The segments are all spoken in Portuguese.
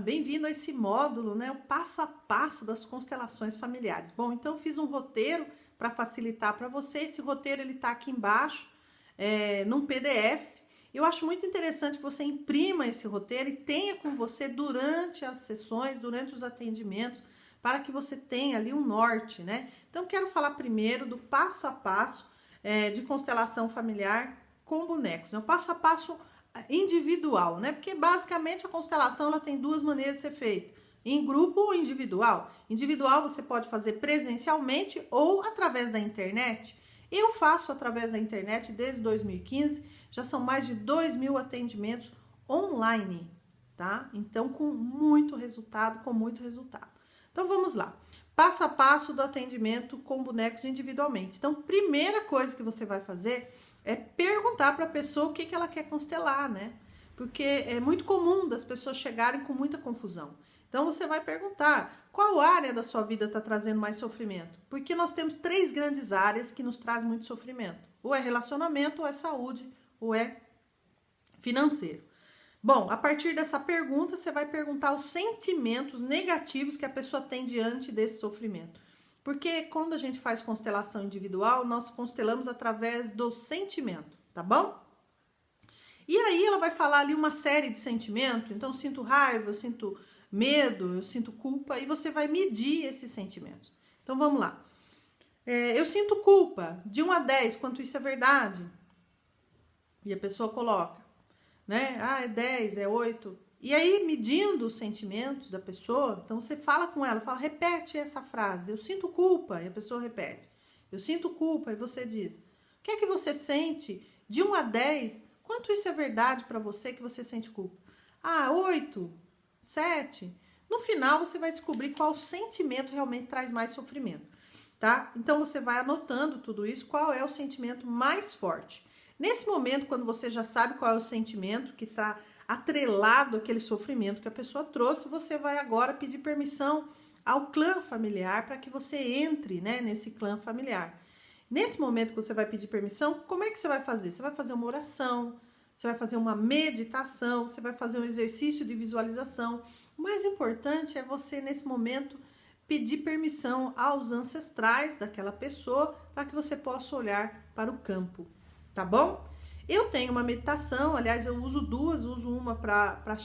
bem-vindo a esse módulo, né? O passo a passo das constelações familiares. Bom, então eu fiz um roteiro para facilitar para você. Esse roteiro ele tá aqui embaixo, num PDF. Eu acho muito interessante que você imprima esse roteiro e tenha com você durante as sessões, durante os atendimentos, para que você tenha ali um norte, né? Então, quero falar primeiro do passo a passo de constelação familiar com bonecos. É o passo a passo individual, né? Porque basicamente a constelação ela tem duas maneiras de ser feita: em grupo ou individual. Individual você pode fazer presencialmente ou através da internet. Eu faço através da internet desde 2015, já são mais de 2.000 atendimentos online, tá? Então com muito resultado. Então vamos lá. Passo a passo do atendimento com bonecos individualmente. Então, primeira coisa que você vai fazer é perguntar para a pessoa o que ela quer constelar, né? Porque é muito comum das pessoas chegarem com muita confusão. Então, você vai perguntar qual área da sua vida está trazendo mais sofrimento. Porque nós temos 3 grandes áreas que nos trazem muito sofrimento. Ou é relacionamento, ou é saúde, ou é financeiro. Bom, a partir dessa pergunta, você vai perguntar os sentimentos negativos que a pessoa tem diante desse sofrimento. Porque quando a gente faz constelação individual, nós constelamos através do sentimento, tá bom? E aí ela vai falar ali uma série de sentimentos. Então, eu sinto raiva, eu sinto medo, eu sinto culpa, e você vai medir esses sentimentos. Então, vamos lá. Eu sinto culpa, de 1 a 10, quanto isso é verdade? E a pessoa coloca, né? Ah, é 10, é 8. E aí, medindo os sentimentos da pessoa, então você fala com ela, fala, repete essa frase: eu sinto culpa, e a pessoa repete. Eu sinto culpa, e você diz, o que é que você sente de 1 a 10, quanto isso é verdade para você que você sente culpa? Ah, 8, 7. No final, você vai descobrir qual sentimento realmente traz mais sofrimento, tá? Então, você vai anotando tudo isso, qual é o sentimento mais forte. Nesse momento, quando você já sabe qual é o sentimento que está atrelado àquele sofrimento que a pessoa trouxe, você vai agora pedir permissão ao clã familiar para que você entre, né, nesse clã familiar. Nesse momento que você vai pedir permissão, como é que você vai fazer? Você vai fazer uma oração, você vai fazer uma meditação, você vai fazer um exercício de visualização. O mais importante é você, nesse momento, pedir permissão aos ancestrais daquela pessoa para que você possa olhar para o campo. Tá bom? Eu tenho uma meditação, aliás, eu uso duas, uso uma para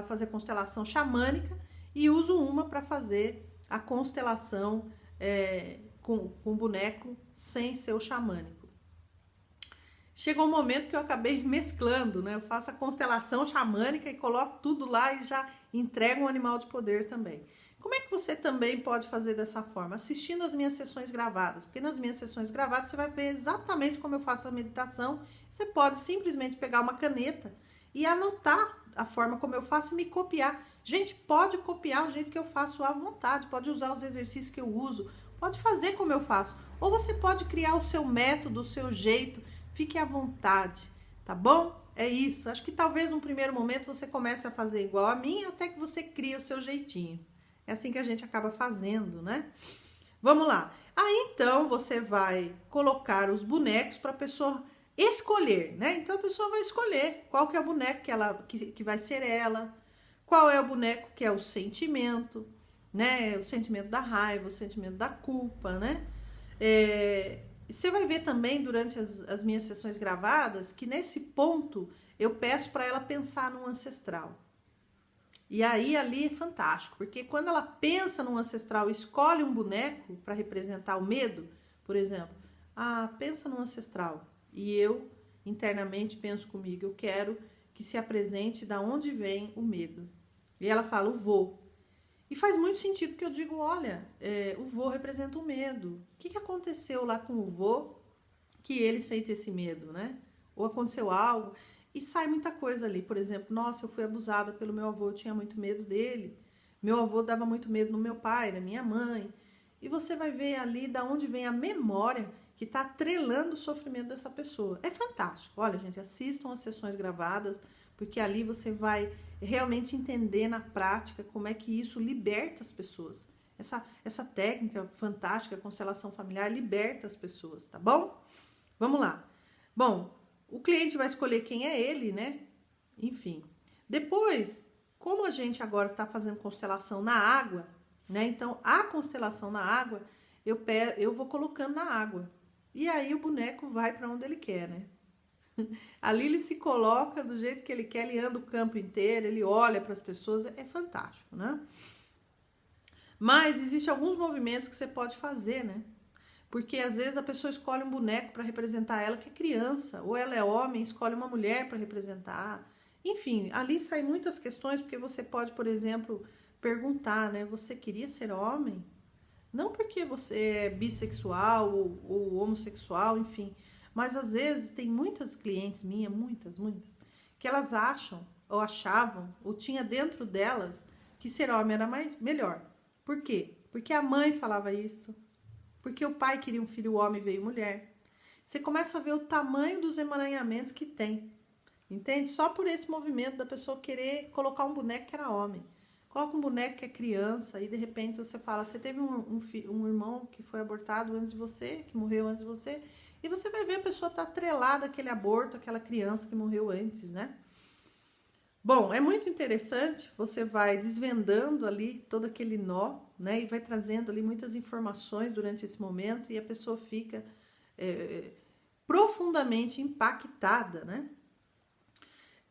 fazer constelação xamânica e uso uma para fazer a constelação com boneco sem ser o xamânico. Chegou um momento que eu acabei mesclando, né? Eu faço a constelação xamânica e coloco tudo lá e já entrego um animal de poder também. Como é que você também pode fazer dessa forma? Assistindo as minhas sessões gravadas. Porque nas minhas sessões gravadas você vai ver exatamente como eu faço a meditação. Você pode simplesmente pegar uma caneta e anotar a forma como eu faço e me copiar. Gente, pode copiar o jeito que eu faço à vontade. Pode usar os exercícios que eu uso. Pode fazer como eu faço. Ou você pode criar o seu método, o seu jeito. Fique à vontade, tá bom? É isso. Acho que talvez num primeiro momento você comece a fazer igual a mim até que você crie o seu jeitinho. É assim que a gente acaba fazendo, né? Vamos lá. Aí, então, você vai colocar os bonecos para a pessoa escolher, né? Então, a pessoa vai escolher qual que é o boneco que vai ser ela, qual é o boneco que é o sentimento, né? O sentimento da raiva, o sentimento da culpa, né? Você vai ver também, durante as minhas sessões gravadas, que nesse ponto eu peço para ela pensar num ancestral. E aí ali é fantástico, porque quando ela pensa num ancestral e escolhe um boneco para representar o medo, por exemplo, pensa num ancestral, e eu internamente penso comigo, eu quero que se apresente da onde vem o medo. E ela fala, o vô. E faz muito sentido que eu digo, olha, o vô representa o medo. O que aconteceu lá com o vô que ele sente esse medo, né? Ou aconteceu algo... E sai muita coisa ali, por exemplo, nossa, eu fui abusada pelo meu avô, eu tinha muito medo dele. Meu avô dava muito medo no meu pai, na minha mãe. E você vai ver ali da onde vem a memória que está atrelando o sofrimento dessa pessoa. É fantástico. Olha, gente, assistam as sessões gravadas, porque ali você vai realmente entender na prática como é que isso liberta as pessoas. Essa técnica fantástica, constelação familiar, liberta as pessoas, tá bom? Vamos lá. Bom, o cliente vai escolher quem é ele, né? Enfim. Depois, como a gente agora está fazendo constelação na água, né? Então, a constelação na água, eu vou colocando na água. E aí o boneco vai para onde ele quer, né? Ali ele se coloca do jeito que ele quer, ele anda o campo inteiro, ele olha para as pessoas, é fantástico, né? Mas existem alguns movimentos que você pode fazer, né? Porque às vezes a pessoa escolhe um boneco para representar ela que é criança, ou ela é homem, escolhe uma mulher para representar. Enfim, ali saem muitas questões, porque você pode, por exemplo, perguntar, né? Você queria ser homem? Não porque você é bissexual ou homossexual, enfim. Mas às vezes tem muitas clientes minhas, muitas, que elas acham, ou achavam, ou tinha dentro delas que ser homem era melhor. Por quê? Porque a mãe falava isso, porque o pai queria um filho homem e veio mulher. Você começa a ver o tamanho dos emaranhamentos que tem, entende? Só por esse movimento da pessoa querer colocar um boneco que era homem. Coloca um boneco que é criança e de repente você fala, você teve um irmão que foi abortado antes de você, que morreu antes de você, e você vai ver a pessoa tá atrelada àquele aborto, àquela criança que morreu antes, né? Bom, é muito interessante, você vai desvendando ali todo aquele nó, né? E vai trazendo ali muitas informações durante esse momento e a pessoa fica profundamente impactada, né?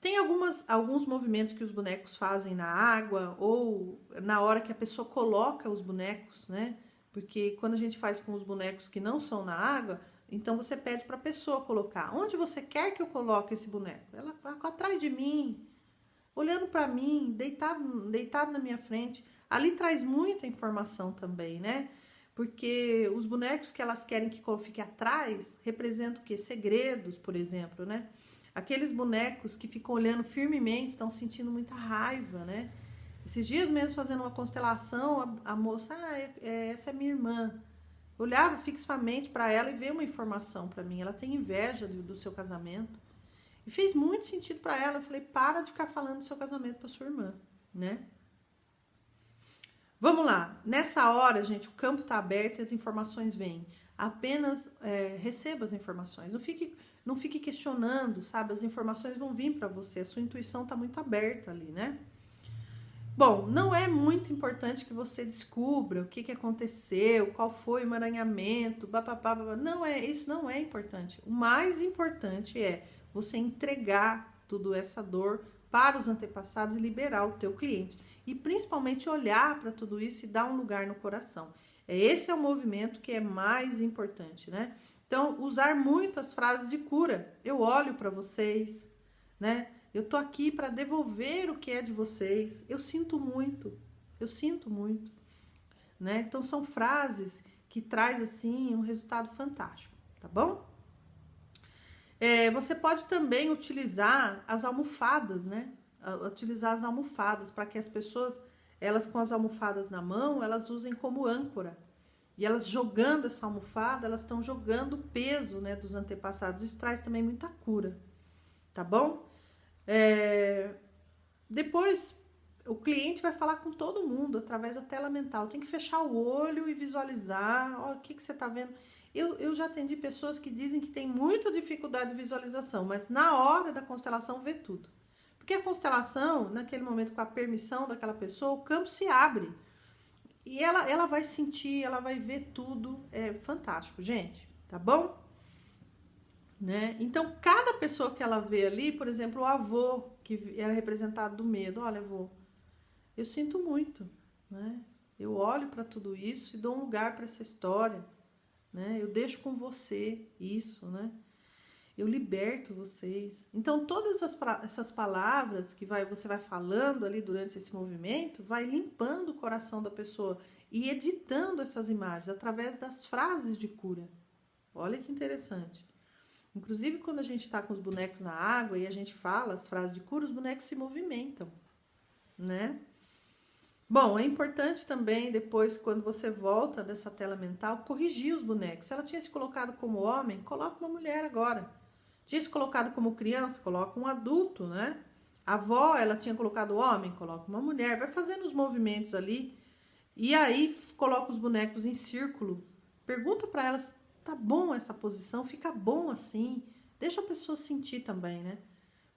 Tem alguns movimentos que os bonecos fazem na água ou na hora que a pessoa coloca os bonecos, né? Porque quando a gente faz com os bonecos que não são na água, então você pede para a pessoa colocar. Onde você quer que eu coloque esse boneco? Ela vai atrás de mim, olhando para mim, deitado na minha frente. Ali traz muita informação também, né? Porque os bonecos que elas querem que fique atrás representam o quê? Segredos, por exemplo, né? Aqueles bonecos que ficam olhando firmemente, estão sentindo muita raiva, né? Esses dias mesmo fazendo uma constelação, a moça, essa é minha irmã. Olhava fixamente para ela e veio uma informação para mim. Ela tem inveja do seu casamento. E fez muito sentido para ela. Eu falei, para de ficar falando do seu casamento para sua irmã, né? Vamos lá. Nessa hora, gente, o campo está aberto e as informações vêm. Apenas receba as informações. Não fique questionando, sabe? As informações vão vir para você. A sua intuição está muito aberta ali, né? Bom, não é muito importante que você descubra o que aconteceu, qual foi o emaranhamento, não isso não é importante. O mais importante é você entregar toda essa dor para os antepassados e liberar o teu cliente. E principalmente olhar para tudo isso e dar um lugar no coração. Esse é o movimento que é mais importante, né? Então, usar muito as frases de cura. Eu olho para vocês, né? Eu tô aqui para devolver o que é de vocês. Eu sinto muito, né? Então são frases que traz assim um resultado fantástico, tá bom? Você pode também utilizar as almofadas, né? Utilizar as almofadas para que as pessoas, elas com as almofadas na mão, elas usem como âncora. E elas jogando essa almofada, elas estão jogando o peso, né, dos antepassados. Isso traz também muita cura, tá bom? Depois o cliente vai falar com todo mundo através da tela mental. Tem que fechar o olho e visualizar. O que você está vendo? Eu já atendi pessoas que dizem que tem muita dificuldade de visualização, mas na hora da constelação vê tudo. Porque a constelação, naquele momento, com a permissão daquela pessoa, o campo se abre. E ela vai sentir, ela vai ver tudo. É fantástico, gente. Tá bom? Né? Então, cada pessoa que ela vê ali, por exemplo, o avô, que era representado do medo. Olha, avô, eu sinto muito, né? Eu olho para tudo isso e dou um lugar para essa história, né? Eu deixo com você isso, né? Eu liberto vocês. Então, todas essas palavras que você vai falando ali durante esse movimento, vai limpando o coração da pessoa e editando essas imagens através das frases de cura. Olha que interessante. Inclusive, quando a gente está com os bonecos na água e a gente fala as frases de cura, os bonecos se movimentam, né? Bom, é importante também, depois, quando você volta dessa tela mental, corrigir os bonecos. Se ela tinha se colocado como homem, coloca uma mulher agora. Tinha se colocado como criança, coloca um adulto, né? A avó, ela tinha colocado homem, coloca uma mulher. Vai fazendo os movimentos ali. E aí, coloca os bonecos em círculo. Pergunta para elas, tá bom essa posição? Fica bom assim? Deixa a pessoa sentir também, né?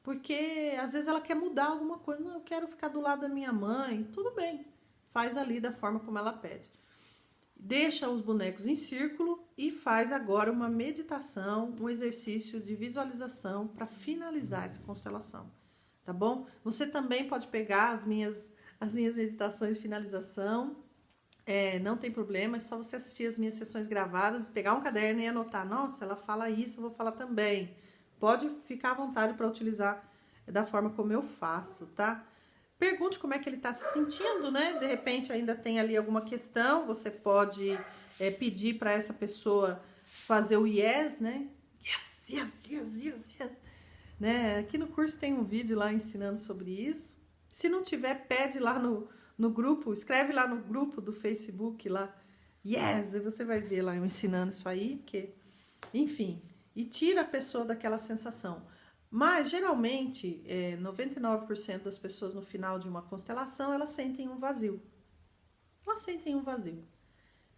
porque às vezes ela quer mudar alguma coisa. Não, eu quero ficar do lado da minha mãe. Tudo bem, faz ali da forma como ela pede. Deixa os bonecos em círculo e faz agora uma meditação, um exercício de visualização para finalizar essa constelação, tá bom? Você também pode pegar as minhas meditações de finalização, não tem problema, é só você assistir as minhas sessões gravadas, pegar um caderno e anotar. Nossa, ela fala isso, eu vou falar também. Pode ficar à vontade para utilizar da forma como eu faço, tá? Pergunte como é que ele está se sentindo, né? De repente ainda tem ali alguma questão, você pode pedir para essa pessoa fazer o yes, né? Yes, yes, yes, yes, yes. Né? Aqui no curso tem um vídeo lá ensinando sobre isso. Se não tiver, pede lá no grupo, escreve lá no grupo do Facebook lá, yes, e você vai ver lá eu ensinando isso aí, porque, enfim, e tira a pessoa daquela sensação. Mas, geralmente, 99% das pessoas no final de uma constelação, elas sentem um vazio. Elas sentem um vazio.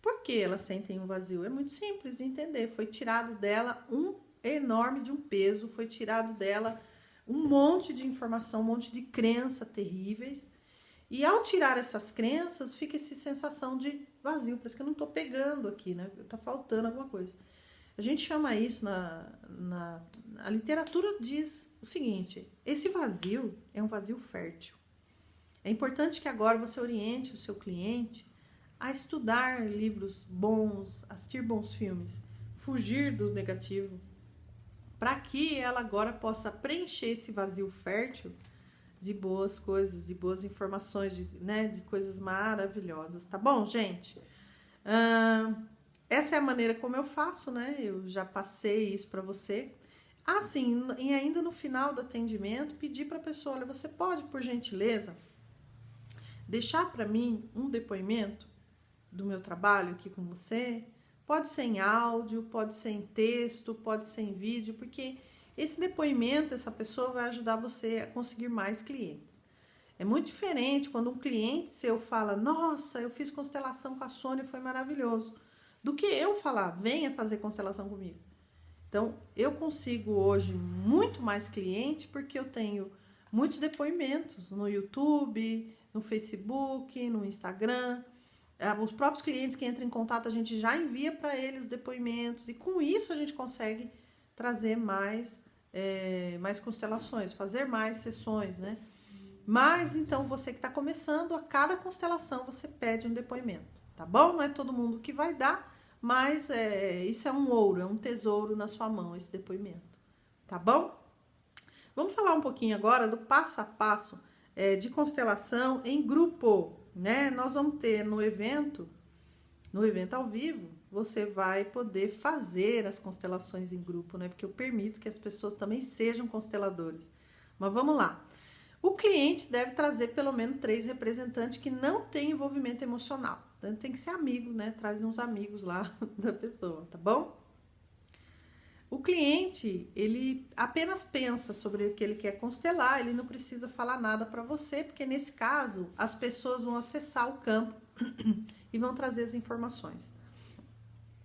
Por que elas sentem um vazio? É muito simples de entender. Foi tirado dela um enorme de um peso, foi tirado dela um monte de informação, um monte de crenças terríveis. E ao tirar essas crenças, fica essa sensação de vazio. Parece que eu não estou pegando aqui, né? Está faltando alguma coisa. A gente chama isso, a literatura diz o seguinte: esse vazio é um vazio fértil. É importante que agora você oriente o seu cliente a estudar livros bons, assistir bons filmes, fugir do negativo, para que ela agora possa preencher esse vazio fértil de boas coisas, de boas informações, de coisas maravilhosas, tá bom, gente? Essa é a maneira como eu faço, né? Eu já passei isso para você. Sim, e ainda no final do atendimento, pedir para a pessoa: olha, você pode, por gentileza, deixar para mim um depoimento do meu trabalho aqui com você? Pode ser em áudio, pode ser em texto, pode ser em vídeo, porque esse depoimento, essa pessoa vai ajudar você a conseguir mais clientes. É muito diferente quando um cliente seu fala: nossa, eu fiz constelação com a Sônia, foi maravilhoso, do que eu falar: venha fazer constelação comigo. Então, eu consigo hoje muito mais clientes porque eu tenho muitos depoimentos no YouTube, no Facebook, no Instagram. Os próprios clientes que entram em contato, a gente já envia para eles os depoimentos, e com isso a gente consegue trazer mais constelações, fazer mais sessões, né? Mas, então, você que está começando, a cada constelação você pede um depoimento, tá bom? Não é todo mundo que vai dar, mas isso é um ouro, é um tesouro na sua mão, esse depoimento, tá bom? Vamos falar um pouquinho agora do passo a passo de constelação em grupo, né? Nós vamos ter no evento ao vivo, você vai poder fazer as constelações em grupo, né? Porque eu permito que as pessoas também sejam consteladores. Mas vamos lá. O cliente deve trazer pelo menos 3 representantes que não têm envolvimento emocional. Então, tem que ser amigo, né? Traz uns amigos lá da pessoa, tá bom? O cliente, ele apenas pensa sobre o que ele quer constelar, ele não precisa falar nada para você, porque nesse caso, as pessoas vão acessar o campo e vão trazer as informações.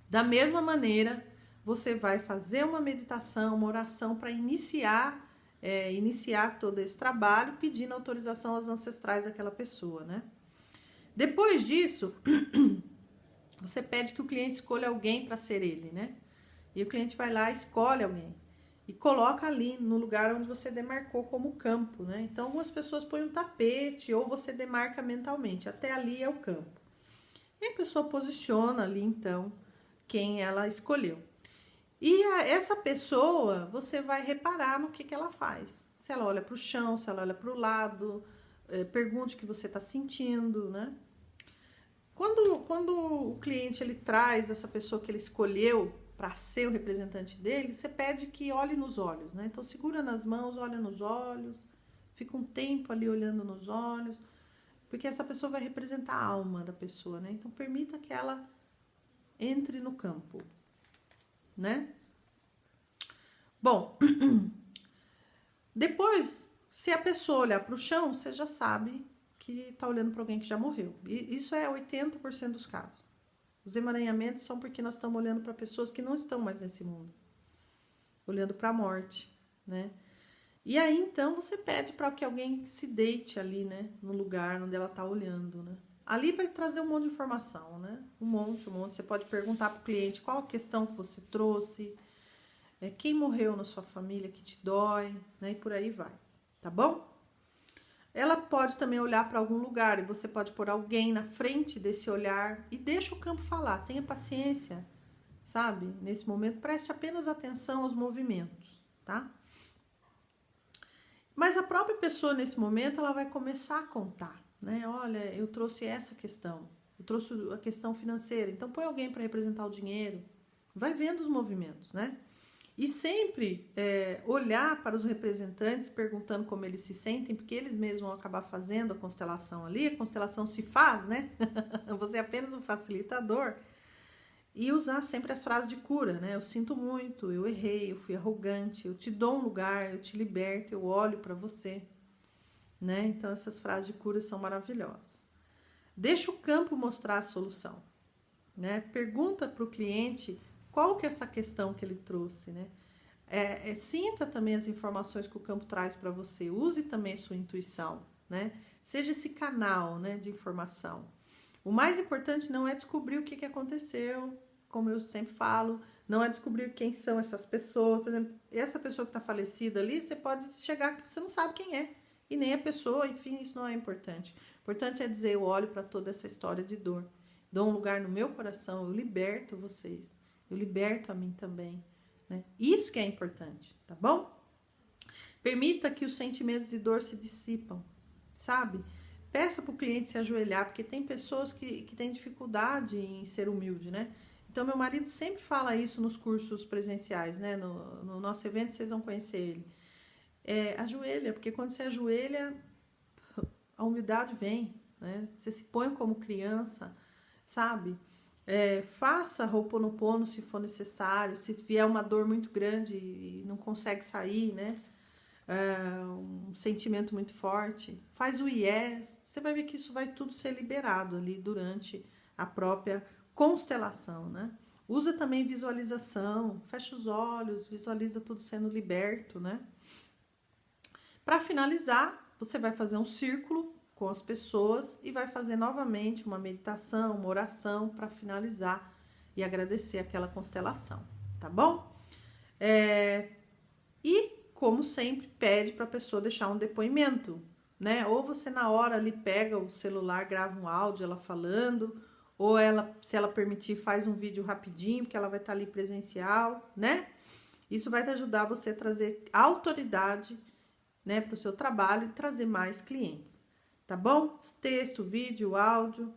Da mesma maneira, você vai fazer uma meditação, uma oração para iniciar todo esse trabalho, pedindo autorização aos ancestrais daquela pessoa, né? Depois disso, você pede que o cliente escolha alguém para ser ele, né? E o cliente vai lá, escolhe alguém e coloca ali no lugar onde você demarcou como campo, né? Então, algumas pessoas põem um tapete ou você demarca mentalmente. Até ali é o campo. E a pessoa posiciona ali, então, quem ela escolheu. E essa pessoa, você vai reparar no que ela faz. Se ela olha para o chão, se ela olha para o lado, pergunte o que você está sentindo, né? Quando o cliente ele traz essa pessoa que ele escolheu para ser o representante dele, você pede que olhe nos olhos, né? Então, segura nas mãos, olha nos olhos, fica um tempo ali olhando nos olhos, porque essa pessoa vai representar a alma da pessoa, né? Então, permita que ela entre no campo, né? Bom, depois, se a pessoa olhar para o chão, você já sabe que está olhando para alguém que já morreu. E isso é 80% dos casos. Os emaranhamentos são porque nós estamos olhando para pessoas que não estão mais nesse mundo, olhando para a morte, né? E aí, então, você pede para que alguém se deite ali, né? No lugar onde ela tá olhando, né? Ali vai trazer um monte de informação, né? Um monte. Você pode perguntar para o cliente qual a questão que você trouxe, quem morreu na sua família que te dói, né? E por aí vai, tá bom? Ela pode também olhar para algum lugar e você pode pôr alguém na frente desse olhar e deixa o campo falar. Tenha paciência, sabe? Nesse momento, preste apenas atenção aos movimentos, tá? Mas a própria pessoa, nesse momento, ela vai começar a contar, né? Olha, eu trouxe essa questão, eu trouxe a questão financeira. Então, põe alguém para representar o dinheiro. Vai vendo os movimentos, né? E sempre olhar para os representantes, perguntando como eles se sentem, porque eles mesmos vão acabar fazendo a constelação ali. A constelação se faz, né? Você é apenas um facilitador. E usar sempre as frases de cura, né? Eu sinto muito, eu errei, eu fui arrogante, eu te dou um lugar, eu te liberto, eu olho para você, né? Então essas frases de cura são maravilhosas. Deixa o campo mostrar a solução, né? Pergunta para o cliente qual que é essa questão que ele trouxe, né? Sinta também as informações que o campo traz para você, use também a sua intuição, né? Seja esse canal, né, de informação. O mais importante não é descobrir o que aconteceu, como eu sempre falo, não é descobrir quem são essas pessoas. Por exemplo, essa pessoa que está falecida ali, você pode chegar que você não sabe quem é, e nem a pessoa, enfim, isso não é importante. O importante é dizer, eu olho para toda essa história de dor, dou um lugar no meu coração, eu liberto vocês, eu liberto a mim também, né? Isso que é importante, tá bom? Permita que os sentimentos de dor se dissipam, sabe? Peça para o cliente se ajoelhar, porque tem pessoas que têm dificuldade em ser humilde, né? Então, meu marido sempre fala isso nos cursos presenciais, né? No nosso evento, vocês vão conhecer ele. Ajoelha, porque quando você ajoelha, a humildade vem, né? Você se põe como criança, sabe? Faça Ho'oponopono se for necessário, se vier uma dor muito grande e não consegue sair, né? Um sentimento muito forte, faz o yes, você vai ver que isso vai tudo ser liberado ali durante a própria constelação, né? Usa também visualização, fecha os olhos, visualiza tudo sendo liberto, né? Para finalizar, você vai fazer um círculo com as pessoas e vai fazer novamente uma meditação, uma oração para finalizar e agradecer aquela constelação, tá bom? E como sempre, pede para a pessoa deixar um depoimento, né? Ou você na hora ali pega o celular, grava um áudio ela falando, ou ela, se ela permitir, faz um vídeo rapidinho, porque ela vai estar ali presencial, né? Isso vai te ajudar você a trazer autoridade, né, para o seu trabalho e trazer mais clientes, tá bom? Texto, vídeo, áudio.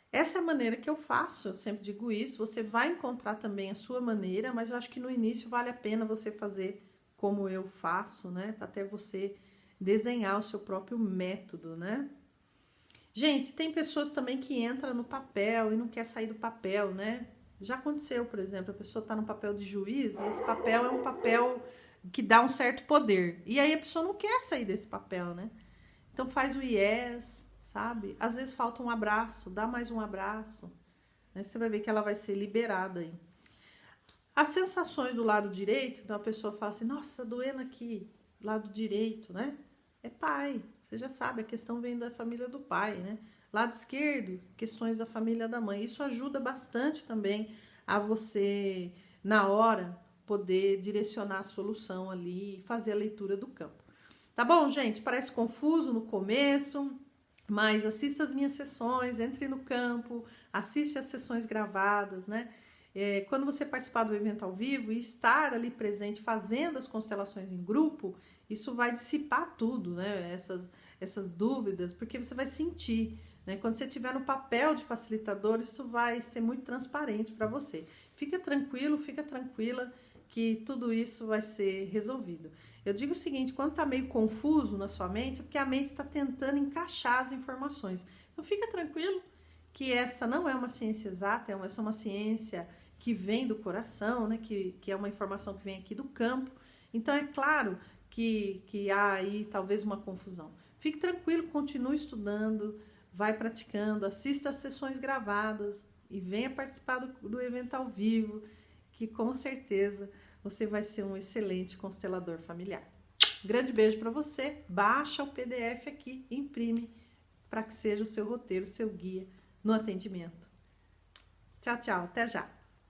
Essa é a maneira que eu faço, eu sempre digo isso. Você vai encontrar também a sua maneira, mas eu acho que no início vale a pena você fazer como eu faço, né? Até você desenhar o seu próprio método, né? Gente, tem pessoas também que entram no papel e não quer sair do papel, né? Já aconteceu, por exemplo, a pessoa tá no papel de juiz e esse papel é um papel que dá um certo poder. E aí a pessoa não quer sair desse papel, né? Então faz o yes, sabe? Às vezes falta um abraço, dá mais um abraço, né? Você vai ver que ela vai ser liberada aí. As sensações do lado direito, então a pessoa fala assim, nossa, doendo aqui, lado direito, né? É pai, você já sabe, a questão vem da família do pai, né? Lado esquerdo, questões da família da mãe. Isso ajuda bastante também a você, na hora, poder direcionar a solução ali e fazer a leitura do campo. Tá bom, gente? Parece confuso no começo, mas assista as minhas sessões, entre no campo, assiste as sessões gravadas, né? Quando você participar do evento ao vivo e estar ali presente fazendo as constelações em grupo, isso vai dissipar tudo, né? Essas dúvidas, porque você vai sentir, né? Quando você estiver no papel de facilitador, isso vai ser muito transparente para você. Fica tranquilo, fica tranquila que tudo isso vai ser resolvido. Eu digo o seguinte, quando está meio confuso na sua mente, é porque a mente está tentando encaixar as informações. Então fica tranquilo que essa não é uma ciência exata, é uma ciência que vem do coração, né? Que é uma informação que vem aqui do campo. Então é claro que há aí talvez uma confusão. Fique tranquilo, continue estudando, vai praticando, assista às sessões gravadas e venha participar do evento ao vivo, que com certeza você vai ser um excelente constelador familiar. Grande beijo para você. Baixa o PDF aqui, imprime para que seja o seu roteiro, o seu guia no atendimento. Tchau, tchau. Até já.